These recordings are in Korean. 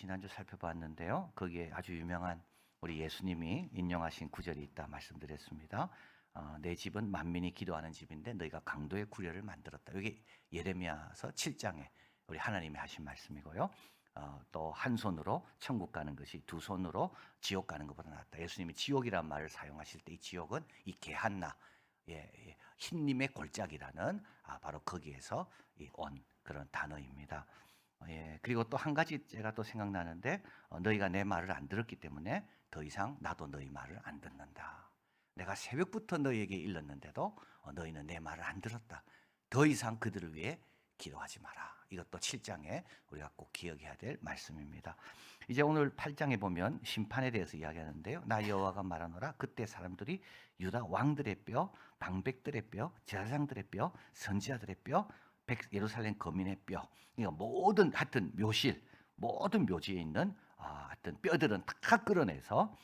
지난주 살펴봤는데요. 거기에 아주 유명한 우리 예수님이 인용하신 구절이 있다 말씀드렸습니다. 내 집은 만민이 기도하는 집인데 너희가 강도의 구려를 만들었다. 이게 예레미야서 7장에 우리 하나님이 하신 말씀이고요. 또 한 손으로 천국 가는 것이 두 손으로 지옥 가는 것보다 낫다. 예수님이 지옥이라는 말을 사용하실 때 이 지옥은 이 게한나, 흰님의 골짜기라는 바로 거기에서 온 그런 단어입니다. 그리고 또 한 가지 제가 또 생각나는데 너희가 내 말을 안 들었기 때문에 더 이상 나도 너희 말을 안 듣는다. 내가 새벽부터 너희에게 일렀는데도 너희는 내 말을 안 들었다. 더 이상 그들을 위해 기도하지 마라. 이것도 7장에 우리가 꼭 기억해야 될 말씀입니다. 이제 오늘 8장에 보면 심판에 대해서 이야기하는데요. 나 여호와가 말하노라. 그때 사람들이 유다 왕들의 뼈, 방백들의 뼈, 제사장들의 뼈, 선지자들의 뼈, 예루살렘 거민의 뼈, 이거 모든 하여튼 묘실, 모든 묘지에 있는 하여튼 뼈들은 다 끌어내서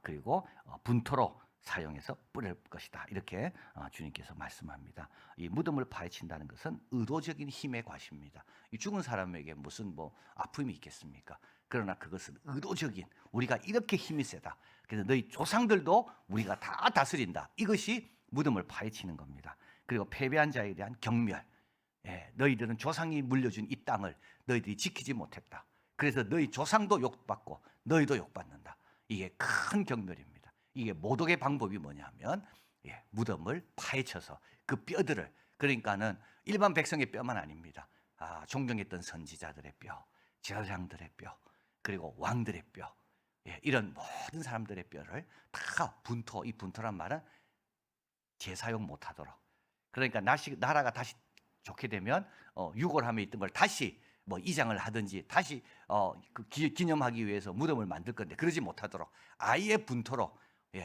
그리고 분토로 사용해서 뿌릴 것이다. 이렇게 주님께서 말씀합니다. 이 무덤을 파헤친다는 것은 의도적인 힘의 과시입니다. 이 죽은 사람에게 무슨 아픔이 있겠습니까? 그러나 그것은 의도적인, 우리가 이렇게 힘이 세다. 그래서 너희 조상들도 우리가 다 다스린다. 이것이 무덤을 파헤치는 겁니다. 그리고 패배한 자에 대한 경멸. 너희들은 조상이 물려준 이 땅을 너희들이 지키지 못했다. 그래서 너희 조상도 욕받고 너희도 욕받는다. 이게 큰 경멸입니다. 이게 모독의 방법이 뭐냐면 무덤을 파헤쳐서 그 뼈들을, 그러니까는 일반 백성의 뼈만 아닙니다. 존경했던 선지자들의 뼈, 제사장들의 뼈, 그리고 왕들의 뼈, 이런 모든 사람들의 뼈를 다 분토, 이 분토란 말은 재사용 못하도록, 그러니까 나라가 다시 좋게 되면 유골함에 있던 걸 다시 이장을 하든지 다시 기념하기 위해서 무덤을 만들 건데 그러지 못하도록 아예 분토로,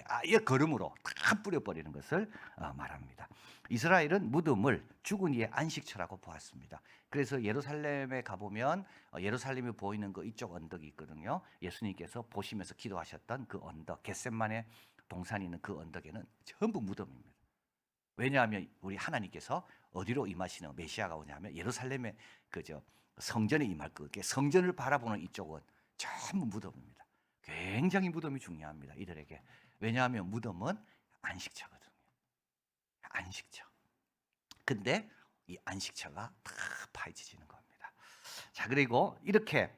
아예 거름으로 다 뿌려버리는 것을 말합니다. 이스라엘은 무덤을 죽은 이의 안식처라고 보았습니다. 그래서 예루살렘에 가보면 예루살렘이 보이는 그 이쪽 언덕이 있거든요. 예수님께서 보시면서 기도하셨던 그 언덕, 겟셋만의 동산이 있는 그 언덕에는 전부 무덤입니다. 왜냐하면 우리 하나님께서 어디로 임하시는 메시아가 오냐면 예루살렘의 성전에 임할 거게, 성전을 바라보는 이쪽은 전부 무덤입니다. 굉장히 무덤이 중요합니다, 이들에게. 왜냐하면 무덤은 안식처거든요. 안식처. 근데 이 안식처가 다 파헤쳐지는 겁니다. 자, 그리고 이렇게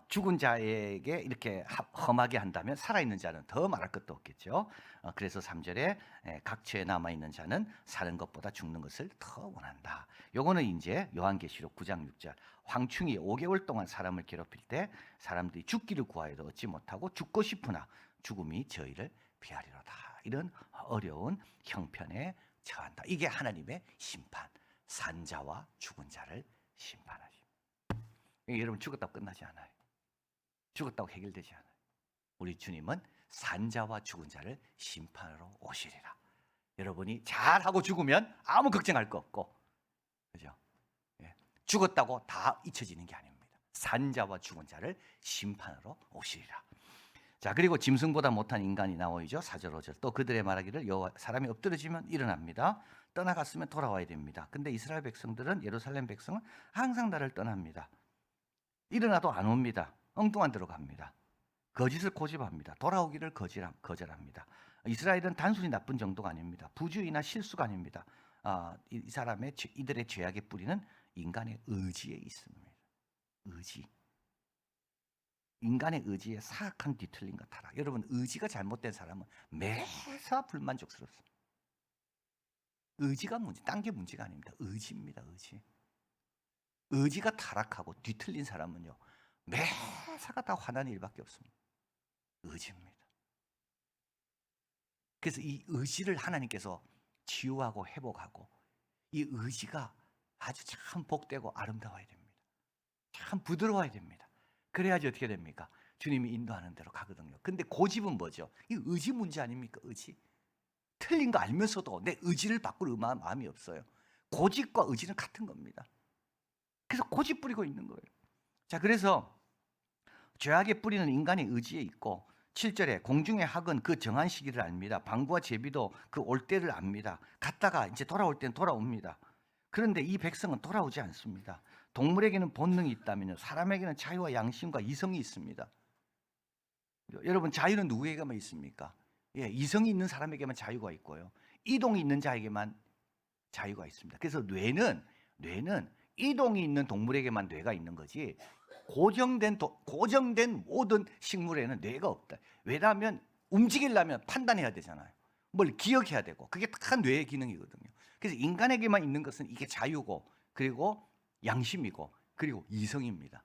죽은 자에게 이렇게 험하게 한다면 살아있는 자는 더 말할 것도 없겠죠. 그래서 3절에 각처에 남아있는 자는 사는 것보다 죽는 것을 더 원한다. 요거는 이제 요한계시록 9장 6절, 황충이 5개월 동안 사람을 괴롭힐 때 사람들이 죽기를 구하여도 얻지 못하고 죽고 싶으나 죽음이 저희를 피하리로다. 이런 어려운 형편에 처한다. 이게 하나님의 심판, 산자와 죽은 자를 심판하십니다. 여러분, 죽었다고 끝나지 않아요. 죽었다고 해결되지 않아요. 우리 주님은 산자와 죽은 자를 심판하러 오시리라. 여러분이 잘하고 죽으면 아무 걱정할 거 없고, 그죠? 죽었다고 다 잊혀지는 게 아닙니다. 산자와 죽은 자를 심판하러 오시리라. 자, 그리고 짐승보다 못한 인간이 나오죠. 4절 5절. 또 그들의 말하기를 여호와, 사람이 엎드러지면 일어납니다. 떠나갔으면 돌아와야 됩니다. 근데 이스라엘 백성들은, 예루살렘 백성은 항상 나를 떠납니다. 일어나도 안 옵니다. 엉뚱한 데로 갑니다. 거짓을 고집합니다. 돌아오기를 거절합니다. 이스라엘은 단순히 나쁜 정도가 아닙니다. 부주의나 실수가 아닙니다. 이들의 죄악의 뿌리는 인간의 의지에 있습니다. 의지. 인간의 의지에 사악한 뒤틀린 것 타락. 여러분, 의지가 잘못된 사람은 매사 불만족스럽습니다. 의지가 문제, 딴 게 문제가 아닙니다. 의지입니다. 의지. 의지가 타락하고 뒤틀린 사람은요, 매사가 다 화나는 일밖에 없습니다. 의지입니다. 그래서 이 의지를 하나님께서 치유하고 회복하고, 이 의지가 아주 참 복되고 아름다워야 됩니다. 참 부드러워야 됩니다. 그래야지 어떻게 됩니까? 주님이 인도하는 대로 가거든요. 근데 고집은 뭐죠? 이 의지 문제 아닙니까? 의지. 틀린 거 알면서도 내 의지를 바꿀 마음이 없어요. 고집과 의지는 같은 겁니다. 그래서 고집 부리고 있는 거예요. 자, 그래서 죄악의 뿌리는 인간의 의지에 있고, 7절에 공중의 학은 그 정한 시기를 압니다. 방구와 제비도 그 올 때를 압니다. 갔다가 이제 돌아올 때는 돌아옵니다. 그런데 이 백성은 돌아오지 않습니다. 동물에게는 본능이 있다면요, 사람에게는 자유와 양심과 이성이 있습니다. 여러분, 자유는 누구에게만 있습니까? 예, 이성이 있는 사람에게만 자유가 있고요, 이동이 있는 자에게만 자유가 있습니다. 그래서 뇌는 이동이 있는 동물에게만 뇌가 있는 거지, 고정된 모든 식물에는 뇌가 없다. 왜냐하면 움직이려면 판단해야 되잖아요. 뭘 기억해야 되고, 그게 다 뇌의 기능이거든요. 그래서 인간에게만 있는 것은 이게 자유고, 그리고 양심이고, 그리고 이성입니다.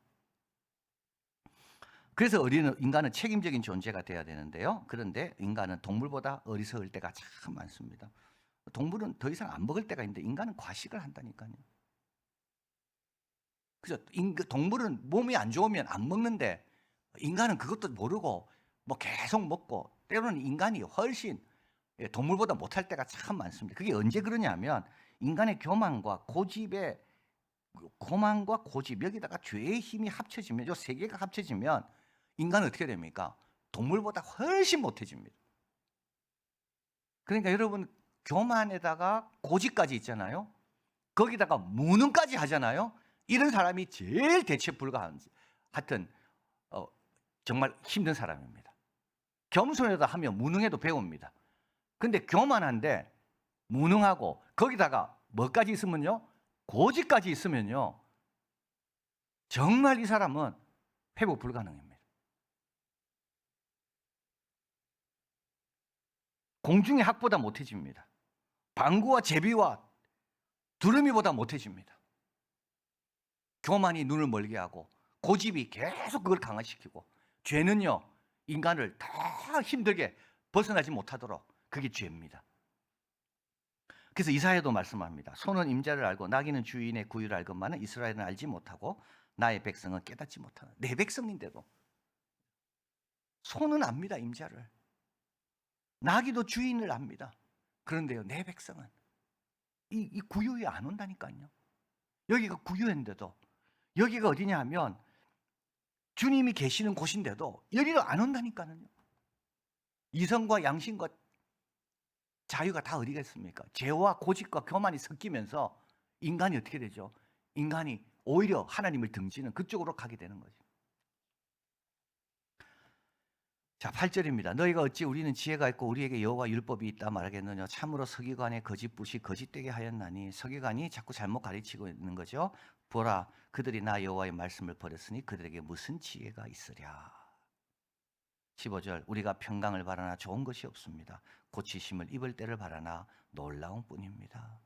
그래서 인간은 책임적인 존재가 돼야 되는데요, 그런데 인간은 동물보다 어리석을 때가 참 많습니다. 동물은 더 이상 안 먹을 때가 있는데 인간은 과식을 한다니까요. 그죠? 동물은 몸이 안 좋으면 안 먹는데 인간은 그것도 모르고 뭐 계속 먹고, 때로는 인간이 훨씬 동물보다 못할 때가 참 많습니다. 그게 언제 그러냐면, 인간의 교만과 고집, 여기다가 죄의 힘이 합쳐지면, 이 세 개가 합쳐지면 인간은 어떻게 됩니까? 동물보다 훨씬 못해집니다. 그러니까 여러분, 교만에다가 고집까지 있잖아요. 거기다가 무능까지 하잖아요. 이런 사람이 제일 대체 불가한, 하여튼 정말 힘든 사람입니다. 겸손에다 하면 무능해도 배웁니다. 근데 교만한데 무능하고 거기다가 뭐까지 있으면요, 고집까지 있으면요, 정말 이 사람은 회복 불가능합니다. 공중의 학보다 못해집니다. 방구와 제비와 두루미보다 못해집니다. 교만이 눈을 멀게 하고, 고집이 계속 그걸 강화시키고, 죄는요, 인간을 더 힘들게 벗어나지 못하도록, 그게 죄입니다. 그래서 이사야도 말씀합니다. 소는 임자를 알고 나귀는 주인의 구유를 알건만은 이스라엘은 알지 못하고 나의 백성은 깨닫지 못하는. 내 백성인데도. 소는 압니다, 임자를. 나귀도 주인을 압니다. 그런데요, 내 백성은 이 구유에 안 온다니까요. 여기가 구유인데도, 여기가 어디냐 하면 주님이 계시는 곳인데도 여기로 안 온다니까요. 이성과 양심과 자유가 다 어디가 있습니까? 죄와 고집과 교만이 섞이면서 인간이 어떻게 되죠? 인간이 오히려 하나님을 등지는 그쪽으로 가게 되는 거죠. 자, 8절입니다. 너희가 어찌 우리는 지혜가 있고 우리에게 여호와 율법이 있다 말하겠느냐? 참으로 서기관의 거짓불이 거짓되게 하였나니. 서기관이 자꾸 잘못 가르치고 있는 거죠. 보라, 그들이 나 여호와의 말씀을 버렸으니 그들에게 무슨 지혜가 있으랴. 15절, 우리가 평강을 바라나 좋은 것이 없습니다. 고치심을 입을 때를 바라나 놀라운 뿐입니다.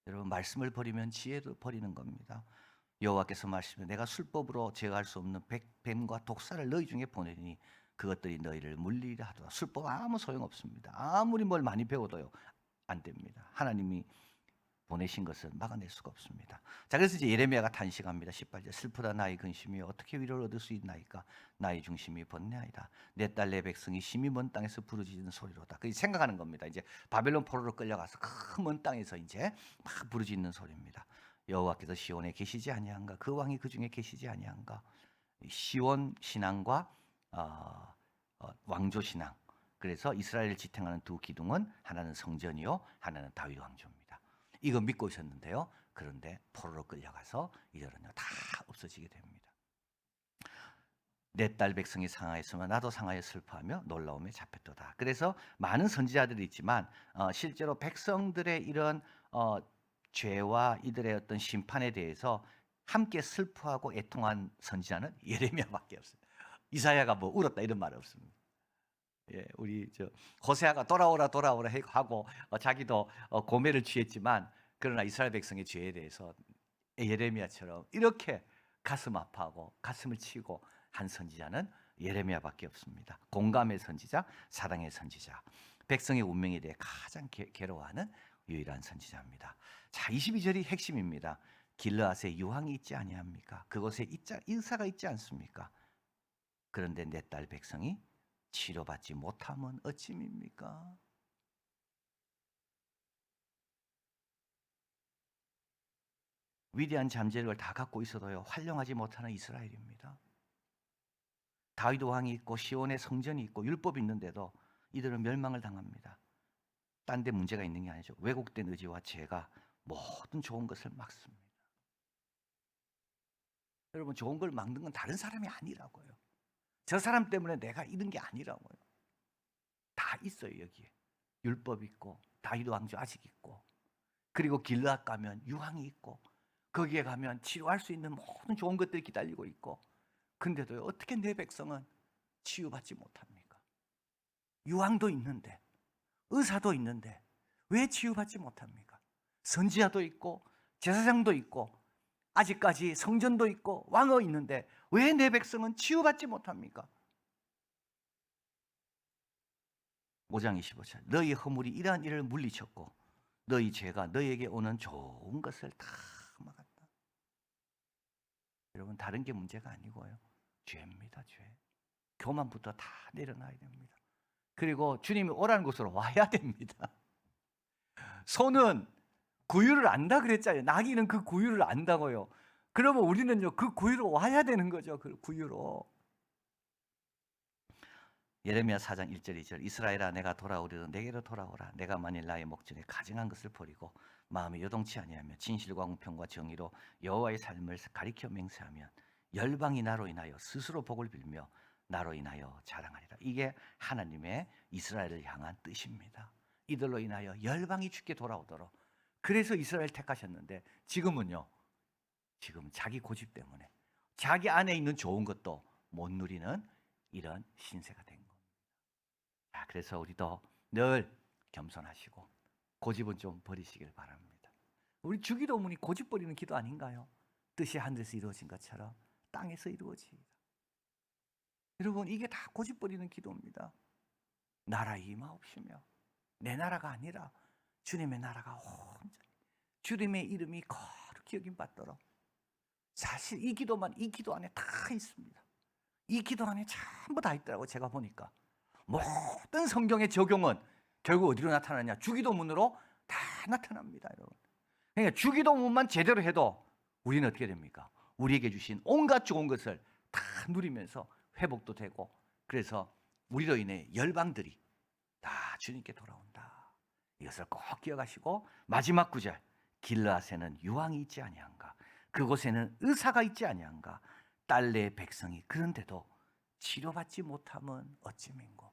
여러분, 말씀을 버리면 지혜도 버리는 겁니다. 여호와께서 말씀해, 내가 술법으로 제어할 수 없는 뱀과 독사를 너희 중에 보내니 그것들이 너희를 물리라 하더라. 술법 아무 소용없습니다. 아무리 뭘 많이 배워도요, 안 됩니다. 하나님이 보내신 것을 막아낼 수가 없습니다. 자, 그래서 이제 예레미야가 탄식합니다. 18절, 슬프다 나의 근심이 어떻게 위로를 얻을 수 있나이까? 나의 중심이 번뇌하이다. 내 딸 내 백성이 심히 먼 땅에서 부르짖는 소리로다. 그 생각하는 겁니다. 이제 바벨론 포로로 끌려가서 큰 먼 땅에서 이제 막 부르짖는 소리입니다. 여호와께서 시온에 계시지 아니한가? 그 왕이 그 중에 계시지 아니한가? 시온 신앙과 왕조 신앙. 그래서 이스라엘을 지탱하는 두 기둥은 하나는 성전이요, 하나는 다윗 왕조입니다. 이거 믿고 있었는데요, 그런데 포로로 끌려가서 이들은요 다 없어지게 됩니다. 내 딸 백성이 상하였으면 나도 상하여 슬퍼하며 놀라움에 잡혔도다. 그래서 많은 선지자들이 있지만 실제로 백성들의 이런 죄와 이들의 어떤 심판에 대해서 함께 슬퍼하고 애통한 선지자는 예레미야밖에 없어요. 이사야가 뭐 울었다 이런 말 없습니다. 예, 우리 호세아가 돌아오라 하고 자기도 고매를 취했지만, 그러나 이스라엘 백성의 죄에 대해서 예레미야처럼 이렇게 가슴 아파하고 가슴을 치고 한 선지자는 예레미야밖에 없습니다. 공감의 선지자, 사랑의 선지자, 백성의 운명에 대해 가장 괴로워하는 유일한 선지자입니다. 자, 22절이 핵심입니다. 길르앗에 유황이 있지 아니합니까? 그곳에 인사가 있지 않습니까? 그런데 내 딸 백성이 치료받지 못하면 어찌입니까? 위대한 잠재력을 다 갖고 있어도요, 활용하지 못하는 이스라엘입니다. 다윗 왕이 있고 시온의 성전이 있고 율법이 있는데도 이들은 멸망을 당합니다. 딴 데 문제가 있는 게 아니죠. 왜곡된 의지와 죄가 모든 좋은 것을 막습니다. 여러분, 좋은 걸 막는 건 다른 사람이 아니라고요. 저 사람 때문에 내가 이런 게 아니라고요. 다 있어요. 여기에 율법 있고 다윗 왕조 아직 있고, 그리고 길르앗 가면 유황이 있고, 거기에 가면 치료할 수 있는 모든 좋은 것들이 기다리고 있고, 근데도 어떻게 내 백성은 치유받지 못합니까? 유황도 있는데, 의사도 있는데 왜 치유받지 못합니까? 선지자도 있고 제사장도 있고 아직까지 성전도 있고 왕도 있는데 왜 내 백성은 치유받지 못합니까? 5장 25절, 너희 허물이 이러한 일을 물리쳤고 너희 죄가 너희에게 오는 좋은 것을 다 막았다. 여러분, 다른 게 문제가 아니고요, 죄입니다. 죄. 교만부터 다 내려놔야 됩니다. 그리고 주님이 오라는 곳으로 와야 됩니다. 소는 구유를 안다 그랬잖아요. 나귀는 그 구유를 안다고요. 그러면 우리는요, 그 구유로 와야 되는 거죠. 그 구유로. 예레미야 4장 1절 2절, 이스라엘아 내가 돌아오리로 내게로 돌아오라. 내가 만일 나의 목전에 가증한 것을 버리고 마음에 요동치 아니하며 진실과 공평과 정의로 여호와의 삶을 가리켜 맹세하면 열방이 나로 인하여 스스로 복을 빌며 나로 인하여 자랑하리라. 이게 하나님의 이스라엘을 향한 뜻입니다. 이들로 인하여 열방이 주께 돌아오도록. 그래서 이스라엘 택하셨는데 지금은요, 지금 자기 고집 때문에 자기 안에 있는 좋은 것도 못 누리는 이런 신세가 된 겁니다. 자, 그래서 우리도 늘 겸손하시고 고집은 좀 버리시길 바랍니다. 우리 주기도문이 고집 버리는 기도 아닌가요? 뜻이 하늘에서 이루어진 것처럼 땅에서 이루어지이다. 여러분, 이게 다 고집 버리는 기도입니다. 나라 임하옵시며, 내 나라가 아니라 주님의 나라가 온전히, 주님의 이름이 거룩히 여김 받도록. 사실 이 기도만, 이 기도 안에 다 있습니다. 이 기도 안에 전부 다 있더라고. 제가 보니까 모든 성경의 적용은 결국 어디로 나타나냐? 주기도문으로 다 나타납니다, 여러분. 그러니까 주기도문만 제대로 해도 우리는 어떻게 됩니까? 우리에게 주신 온갖 좋은 것을 다 누리면서 회복도 되고, 그래서 우리로 인해 열방들이 다 주님께 돌아온다. 이것을 꼭 기억하시고, 마지막 구절, 길르앗에는 유황이 있지 아니한가, 그곳에는 의사가 있지 아니한가, 딸내 백성이 그런데도 치료받지 못함은 어찌민고.